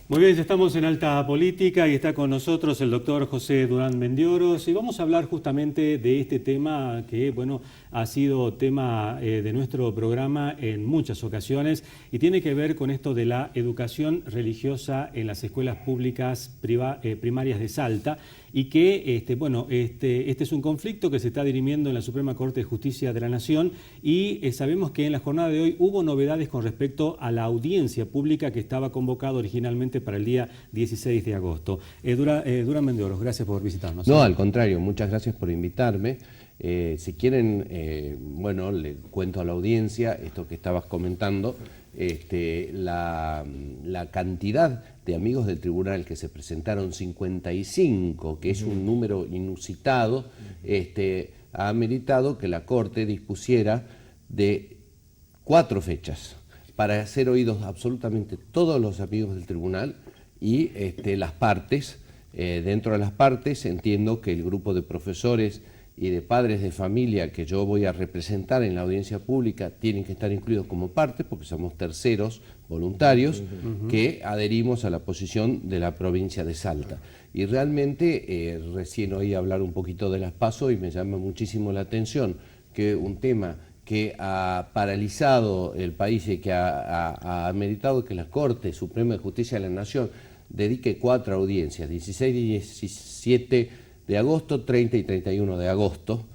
Muy bien, ya estamos en Alta Política y está con nosotros el doctor José Durán Mendioros y vamos a hablar justamente de este tema que, bueno, ha sido tema de nuestro programa en muchas ocasiones y tiene que ver con esto de la educación religiosa en las escuelas públicas primarias de Salta y que, este es un conflicto que se está dirimiendo en la Suprema Corte de Justicia de la Nación y sabemos que en la jornada de hoy hubo novedades con respecto a la audiencia pública que estaba convocada originalmente para el día 16 de agosto. Durán Mendioros, gracias por visitarnos. No, al contrario, muchas gracias por invitarme. Si quieren, bueno, le cuento a la audiencia esto que estabas comentando, la cantidad de amigos del tribunal que se presentaron, 55, que es un número inusitado, ha ameritado que la Corte dispusiera de 4 fechas para ser oídos absolutamente todos los amigos del tribunal y las partes. Dentro de las partes entiendo que el grupo de profesores y de padres de familia que yo voy a representar en la audiencia pública tienen que estar incluidos como parte porque somos terceros voluntarios que adherimos a la posición de la provincia de Salta. Y realmente recién oí hablar un poquito de las PASO y me llama muchísimo la atención que un tema que ha paralizado el país y que ha ameritado que la Corte Suprema de Justicia de la Nación dedique 4 audiencias, 16 y 17 de agosto, 30 y 31 de agosto,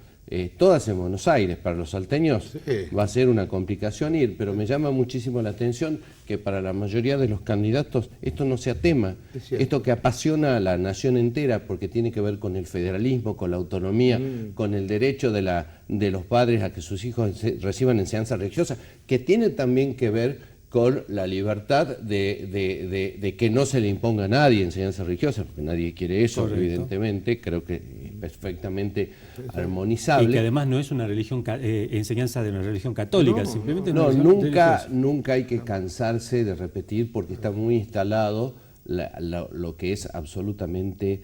todas en Buenos Aires. Para los salteños va a ser una complicación ir, pero me llama muchísimo la atención que para la mayoría de los candidatos esto no sea tema, esto que apasiona a la nación entera porque tiene que ver con el federalismo, con la autonomía, con el derecho de los padres a que sus hijos reciban enseñanza religiosa, que tiene también que ver con la libertad de que no se le imponga a nadie enseñanza religiosa, porque nadie quiere eso. Correcto. Evidentemente, creo que es perfectamente armonizable. Y que además no es una religión, enseñanza de una religión católica, simplemente no, nunca hay que cansarse de repetir porque está muy instalado lo que es absolutamente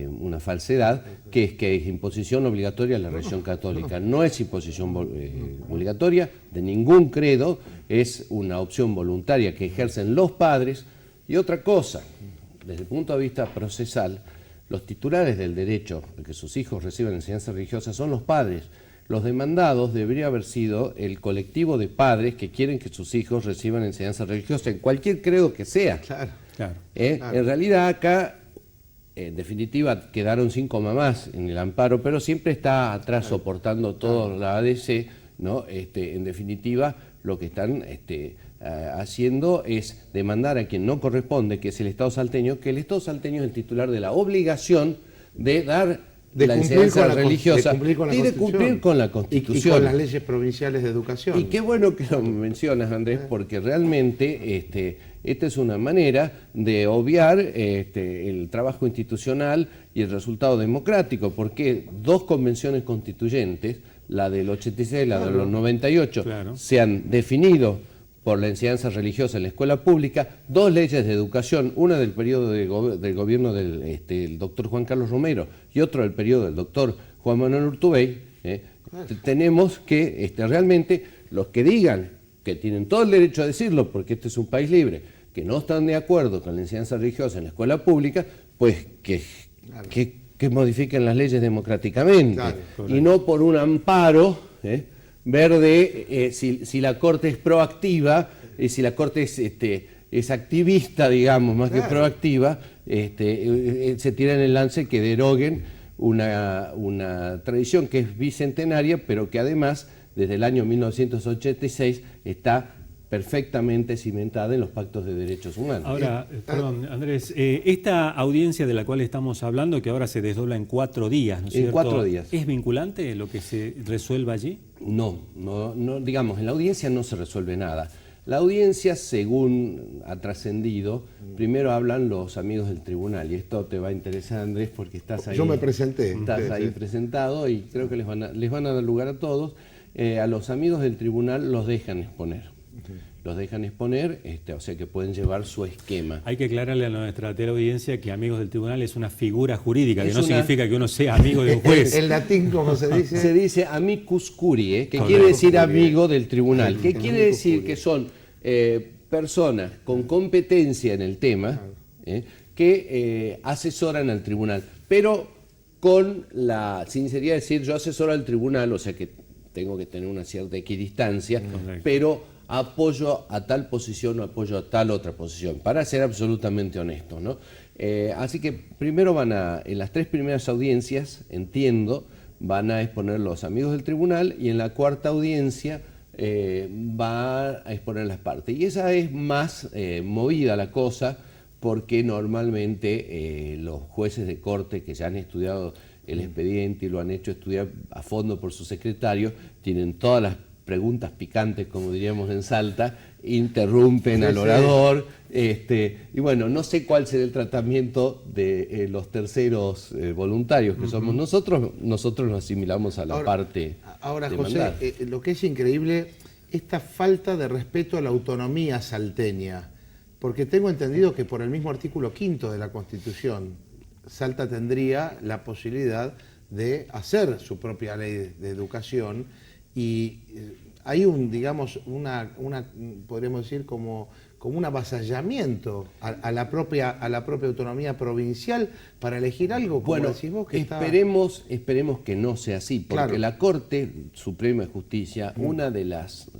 una falsedad, que es imposición obligatoria a la religión católica. No es imposición obligatoria de ningún credo, es una opción voluntaria que ejercen los padres. Y otra cosa, desde el punto de vista procesal, los titulares del derecho de que sus hijos reciban enseñanza religiosa son los padres. Los demandados debería haber sido el colectivo de padres que quieren que sus hijos reciban enseñanza religiosa en cualquier credo que sea. Claro. En realidad acá, en definitiva, quedaron 5 mamás en el amparo, pero siempre está atrás soportando todo la ADC, ¿no? En definitiva, lo que están haciendo es demandar a quien no corresponde, que es el Estado salteño, que el Estado salteño es el titular de la obligación de dar la enseñanza religiosa y de cumplir con la Constitución. Y con las leyes provinciales de educación. Y qué bueno que lo mencionas, Andrés, porque realmente esta es una manera de obviar el trabajo institucional y el resultado democrático, porque 2 convenciones constituyentes, la del 86 y la de los 98, se han definido por la enseñanza religiosa en la escuela pública, 2 leyes de educación, una del periodo del gobierno del doctor Juan Carlos Romero y otro del periodo del doctor Juan Manuel Urtubey. Tenemos que realmente los que digan, que tienen todo el derecho a decirlo, porque este es un país libre, que no están de acuerdo con la enseñanza religiosa en la escuela pública, pues que modifiquen las leyes democráticamente, y no por un amparo, ver si la Corte es proactiva, y si la Corte es activista, digamos, más que proactiva, se tira en el lance que deroguen una tradición que es bicentenaria, pero que además, desde el año 1986, está perfectamente cimentada en los pactos de derechos humanos. Ahora, perdón, Andrés, esta audiencia de la cual estamos hablando, que ahora se desdobla en 4 días, ¿no es cierto? En 4 días. ¿Es vinculante lo que se resuelva allí? No, digamos, en la audiencia no se resuelve nada. La audiencia, según ha trascendido, primero hablan los amigos del tribunal, y esto te va a interesar, Andrés, porque estás ahí. Yo me presenté. Estás ahí presentado y creo que les van a dar lugar a todos. A los amigos del tribunal los dejan exponer. Los dejan exponer, o sea que pueden llevar su esquema. Hay que aclararle a nuestra teleaudiencia que amigos del tribunal es una figura jurídica, que no significa que uno sea amigo de un juez. En latín, ¿cómo se dice? Se dice amicus curiae, que quiere decir amigo del tribunal, que quiere decir que son personas con competencia en el tema, que asesoran al tribunal, pero con la sinceridad de decir, yo asesoro al tribunal, o sea que tengo que tener una cierta equidistancia, pero apoyo a tal posición o apoyo a tal otra posición, para ser absolutamente honesto, ¿no? Así que primero en las 3 primeras audiencias, entiendo, van a exponer los amigos del tribunal, y en la 4ª audiencia va a exponer las partes. Y esa es más movida la cosa, porque normalmente los jueces de corte que ya han estudiado el expediente y lo han hecho estudiar a fondo por su secretario, tienen todas las preguntas picantes, como diríamos en Salta, interrumpen al orador, y bueno, no sé cuál será el tratamiento de los terceros voluntarios que somos nosotros nos asimilamos a la parte Ahora, demandada. José, lo que es increíble, esta falta de respeto a la autonomía salteña, porque tengo entendido que por el mismo artículo 5º de la Constitución, Salta tendría la posibilidad de hacer su propia ley de educación, y hay digamos, podríamos decir como un avasallamiento a la propia autonomía provincial para elegir algo, como bueno, decís vos, que esperemos que no sea así, porque claro, la Corte Suprema de Justicia, una de las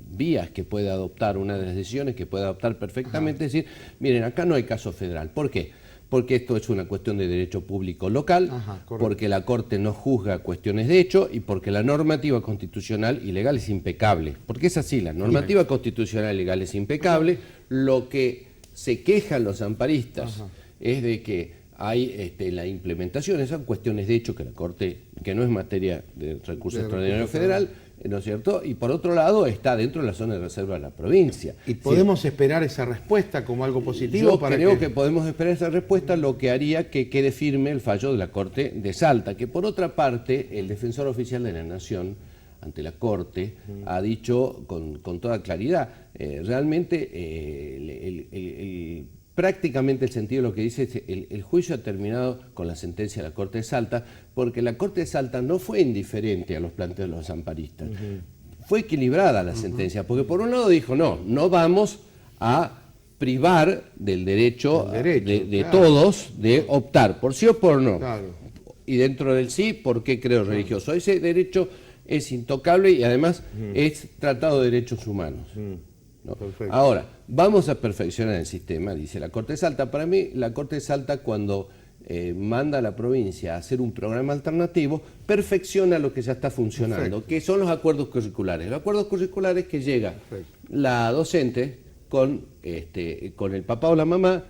vías que puede adoptar, una de las decisiones que puede adoptar perfectamente, es decir, miren, acá no hay caso federal. ¿Por qué? Porque esto es una cuestión de derecho público local, porque la Corte no juzga cuestiones de hecho y porque la normativa constitucional y legal es impecable. Porque es así, la normativa constitucional y legal es impecable. Lo que se quejan los amparistas es de que hay la implementación, esas cuestiones de hecho que la Corte, que no es materia de recurso extraordinario federal, ¿no es cierto? Y por otro lado está dentro de la zona de reserva de la provincia. ¿Y podemos esperar esa respuesta como algo positivo? Yo creo que podemos esperar esa respuesta, lo que haría que quede firme el fallo de la Corte de Salta, que por otra parte el defensor oficial de la Nación ante la Corte ha dicho con toda claridad, realmente prácticamente el sentido de lo que dice es el juicio ha terminado con la sentencia de la Corte de Salta, porque la Corte de Salta no fue indiferente a los planteos de los amparistas. Fue equilibrada la sentencia, porque por un lado dijo, no vamos a privar del derecho de todos de optar por sí o por no. Claro. Y dentro del sí, ¿por qué creo religioso? Ese derecho es intocable y además es tratado de derechos humanos. ¿No? Ahora, vamos a perfeccionar el sistema, dice la Corte de Salta. Para mí, la Corte de Salta, cuando manda a la provincia a hacer un programa alternativo, perfecciona lo que ya está funcionando, que son los acuerdos curriculares. Los acuerdos curriculares que llega la docente con el papá o la mamá,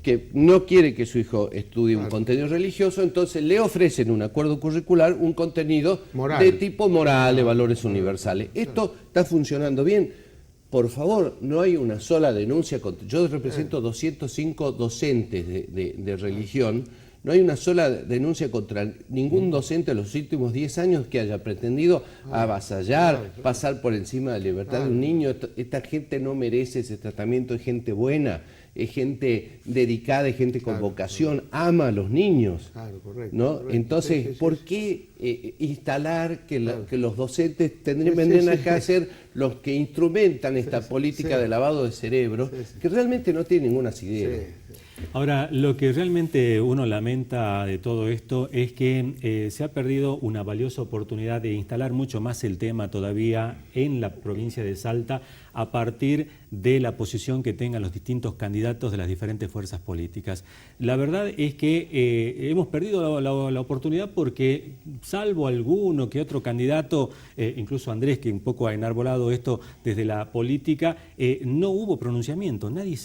que no quiere que su hijo estudie un contenido religioso, entonces le ofrecen un acuerdo curricular, un contenido de tipo moral, de valores universales. Esto está funcionando bien. Por favor, no hay una sola denuncia. Yo represento 205 docentes de religión. No hay una sola denuncia contra ningún docente en los últimos 10 años que haya pretendido avasallar, pasar por encima de la libertad de un niño. Esta gente no merece ese tratamiento, es gente buena, es gente dedicada, es gente con vocación, ama a los niños. ¿No? Entonces, ¿por qué instalar que los docentes vendrían acá a ser los que instrumentan esta política de lavado de cerebro, que realmente no tiene ningún asidero? Ahora, lo que realmente uno lamenta de todo esto es que se ha perdido una valiosa oportunidad de instalar mucho más el tema todavía en la provincia de Salta a partir de la posición que tengan los distintos candidatos de las diferentes fuerzas políticas. La verdad es que hemos perdido la oportunidad porque, salvo alguno que otro candidato, incluso Andrés, que un poco ha enarbolado esto desde la política, no hubo pronunciamiento, nadie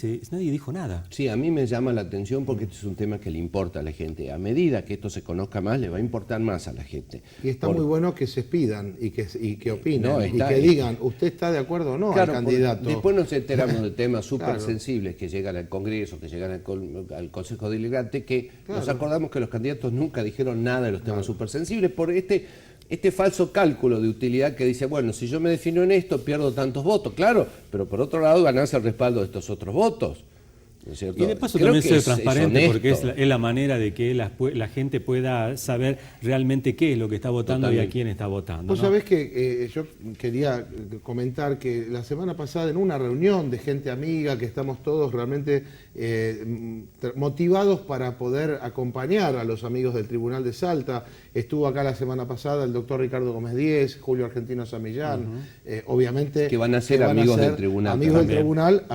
dijo nada. Sí, a mí me llama la atención porque este es un tema que le importa a la gente. A medida que esto se conozca más, le va a importar más a la gente. Y está muy bueno que se expidan y que opinen y que digan, ¿usted está de acuerdo o no al candidato? Después nos enteramos de temas súper sensibles que llegan al Congreso, que llegan al Consejo Deliberante, que nos acordamos que los candidatos nunca dijeron nada de los temas súper sensibles por este falso cálculo de utilidad que dice, bueno, si yo me defino en esto, pierdo tantos votos. Claro, pero por otro lado ganarse el respaldo de estos otros votos. ¿no es cierto? Y de paso Creo también que ser transparente, porque honesto. es la manera de que la gente pueda saber realmente qué es lo que está votando. Totalmente. Y a quién está votando, Vos ¿no? sabés que yo quería comentar que la semana pasada en una reunión de gente amiga, que estamos todos realmente motivados para poder acompañar a los amigos del Tribunal de Salta, estuvo acá la semana pasada el doctor Ricardo Gómez Díez, Julio Argentino Samillán, obviamente... Que van a ser amigos del tribunal Amigos del también. tribunal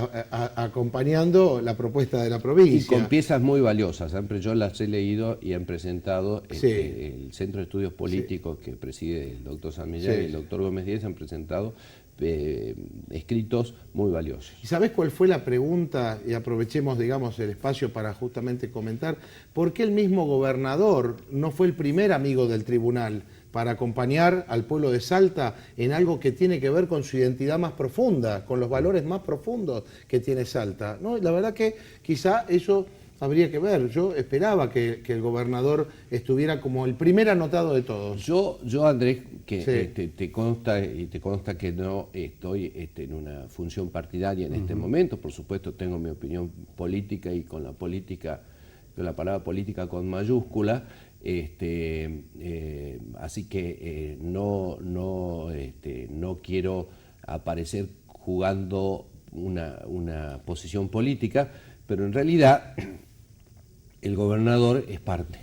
acompañando la propuesta de la provincia. Y con piezas muy valiosas. Siempre yo las he leído y han presentado Sí. el Centro de Estudios Políticos que preside el doctor Samillán Sí. y el doctor Gómez Díez han presentado escritos muy valiosos. ¿Y sabés cuál fue la pregunta? Y aprovechemos, digamos, el espacio para justamente comentar. ¿Por qué el mismo gobernador no fue el primer amigo del tribunal para acompañar al pueblo de Salta en algo que tiene que ver con su identidad más profunda, con los valores más profundos que tiene Salta? ¿No? La verdad que quizá eso habría que ver. Yo esperaba que el gobernador estuviera como el primer anotado de todos. Yo Andrés, que Sí. te consta que no estoy en una función partidaria en este momento. Por supuesto tengo mi opinión política y con la palabra política con mayúscula. Así que no quiero aparecer jugando una posición política, pero en realidad el gobernador es parte,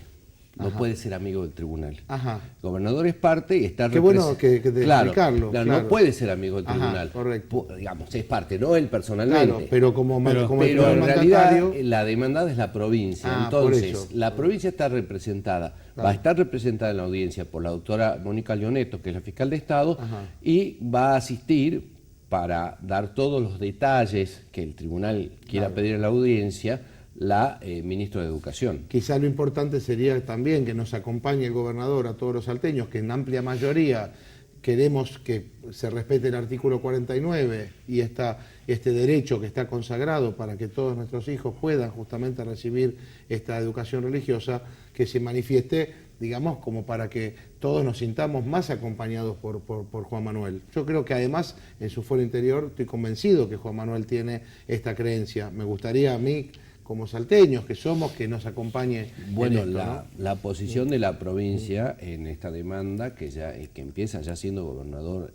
no puede ser amigo del tribunal. Ajá. El gobernador es parte y está Qué bueno que claro, explicarlo, claro, claro. no puede ser amigo del Ajá, tribunal. correcto. Digamos, es parte, no él personalmente. Claro, pero como el Pero primer en realidad mandatario... la demandada es la provincia. Ah, por Entonces, eso. la provincia está representada, va a estar representada en la audiencia por la doctora Mónica Leoneto, que es la fiscal de Estado, Ajá. y va a asistir para dar todos los detalles que el tribunal quiera pedir en la audiencia, la ministra de Educación. Quizá lo importante sería también que nos acompañe el gobernador a todos los salteños, que en amplia mayoría queremos que se respete el artículo 49 y este derecho que está consagrado para que todos nuestros hijos puedan justamente recibir esta educación religiosa, que se manifieste, digamos, como para que todos nos sintamos más acompañados por Juan Manuel. Yo creo que además en su fuero interior estoy convencido que Juan Manuel tiene esta creencia. Me gustaría a mí, como salteños que somos, que nos acompañe. Bueno, en esto, ¿no? la posición de la provincia en esta demanda, que empieza ya siendo gobernador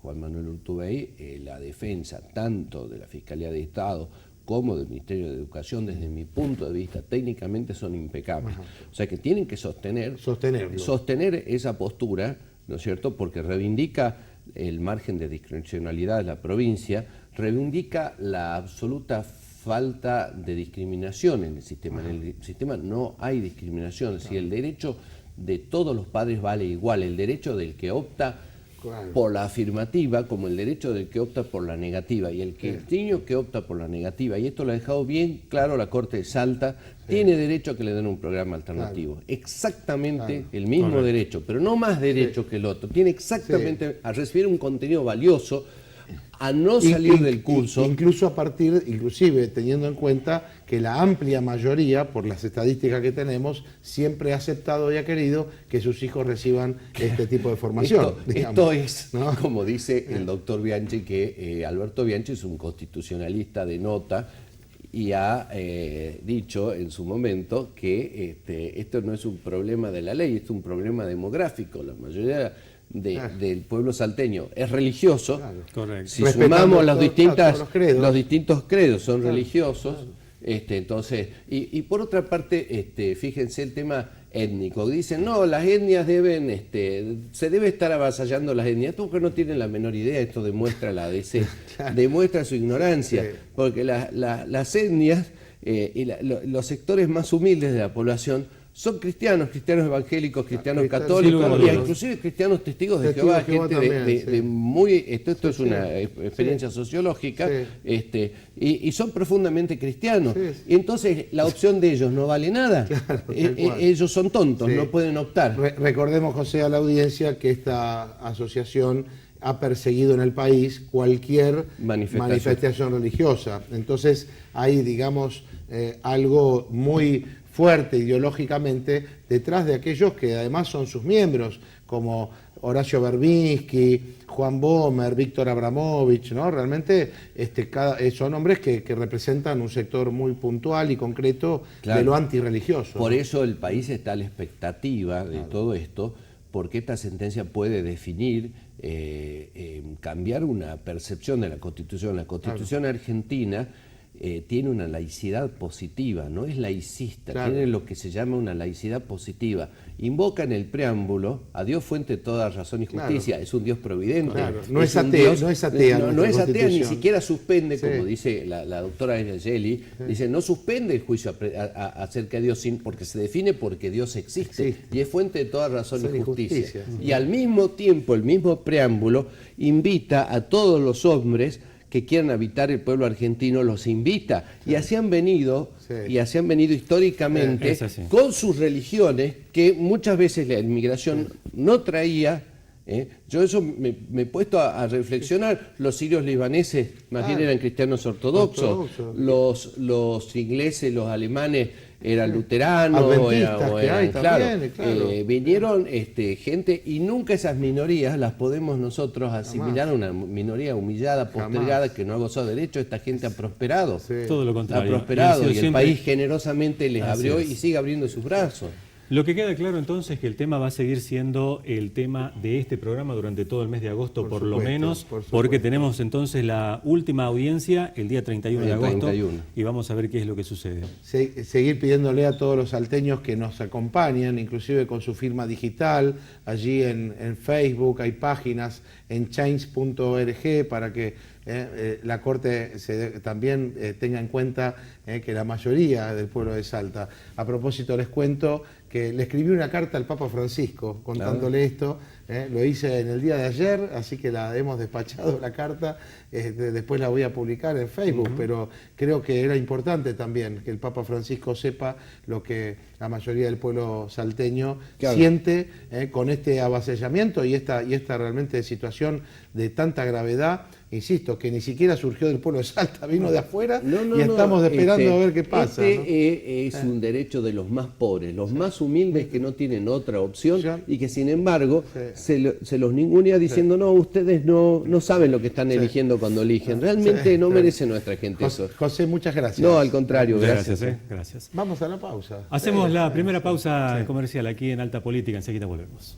Juan Manuel Urtubey, la defensa tanto de la Fiscalía de Estado como del Ministerio de Educación, desde mi punto de vista, técnicamente son impecables. O sea que tienen que sostener esa postura, ¿no es cierto?, porque reivindica el margen de discrecionalidad de la provincia, reivindica la absoluta falta de discriminación en el sistema. En el sistema no hay discriminación, si el derecho de todos los padres vale igual, el derecho del que opta por la afirmativa como el derecho del que opta por la negativa, y el niño que opta por la negativa, y esto lo ha dejado bien claro la Corte de Salta, tiene derecho a que le den un programa alternativo, exactamente el mismo derecho, pero no más derecho que el otro, tiene exactamente a recibir un contenido valioso, a no salir del curso. Inclusive teniendo en cuenta que la amplia mayoría, por las estadísticas que tenemos, siempre ha aceptado y ha querido que sus hijos reciban este tipo de formación. Esto es, ¿no? como dice el doctor Bianchi, que Alberto Bianchi es un constitucionalista de nota y ha dicho en su momento que esto no es un problema de la ley, es un problema demográfico. La mayoría del pueblo salteño es religioso. Correcto. Si sumamos los los distintos credos son religiosos, entonces, y por otra parte, fíjense el tema étnico. Dicen, no, las etnias deben, se debe estar avasallando las etnias. Estos que no tienen la menor idea, esto demuestra demuestra su ignorancia, porque las etnias y los sectores más humildes de la población son cristianos evangélicos, cristianos católicos, sí, y inclusive cristianos testigos de Jehová, gente de muy... Esto es una experiencia sociológica, y son profundamente cristianos. Y entonces la opción de ellos no vale nada. Ellos son tontos, no pueden optar. Recordemos, José, a la audiencia que esta asociación ha perseguido en el país cualquier manifestación religiosa. Entonces hay, digamos, algo muy fuerte ideológicamente detrás de aquellos que además son sus miembros, como Horacio Verbinski, Juan Bomer, Víctor Abramovich, ¿no? Realmente son hombres que representan un sector muy puntual y concreto de lo antirreligioso. Por eso el país está a la expectativa de todo esto, porque esta sentencia puede definir, cambiar una percepción de la Constitución. La Constitución argentina tiene una laicidad positiva, no es laicista, tiene lo que se llama una laicidad positiva. Invoca en el preámbulo a Dios fuente de toda razón y justicia, es un Dios providente. No es atea, no es atea. No es atea, ni siquiera suspende, como dice la doctora Angeli, dice, no suspende el juicio acerca de Dios, porque se define porque Dios existe y es fuente de toda razón y justicia. Y al mismo tiempo, el mismo preámbulo invita a todos los hombres que quieran habitar el pueblo argentino, los invita. Y así han venido, históricamente con sus religiones, que muchas veces la inmigración no traía. Yo eso me he puesto a reflexionar. Los sirios libaneses más bien eran cristianos ortodoxos, los ingleses, los alemanes eran luteranos, vinieron gente, y nunca esas minorías las podemos nosotros asimilar a una minoría humillada, postergada, que no ha gozado de derecho. Esta gente ha prosperado, todo lo contrario, ha prosperado, y el país generosamente les abrió y sigue abriendo sus brazos. Lo que queda claro entonces es que el tema va a seguir siendo el tema de este programa durante todo el mes de agosto, por lo menos, porque tenemos entonces la última audiencia el día 31 de agosto y vamos a ver qué es lo que sucede. Seguir pidiéndole a todos los salteños que nos acompañen, inclusive con su firma digital, allí en Facebook hay páginas, en change.org, para que la Corte también tenga en cuenta que la mayoría del pueblo de Salta. A propósito, les cuento que le escribí una carta al Papa Francisco contándole esto. Lo hice en el día de ayer, así que la hemos despachado la carta. Después la voy a publicar en Facebook, pero creo que era importante también que el Papa Francisco sepa lo que la mayoría del pueblo salteño siente con este avasallamiento y esta realmente situación de tanta gravedad. Insisto, que ni siquiera surgió del pueblo de Salta, vino de afuera y estamos esperando a ver qué pasa. Es un derecho de los más pobres, los más humildes, que no tienen otra opción y que sin embargo se los ningunea diciendo no, ustedes no saben lo que están eligiendo cuando eligen. Realmente no merece nuestra gente eso. José, muchas gracias. No, al contrario, gracias. Gracias. Vamos a la pausa. Hacemos la primera pausa comercial aquí en Alta Política, enseguida volvemos.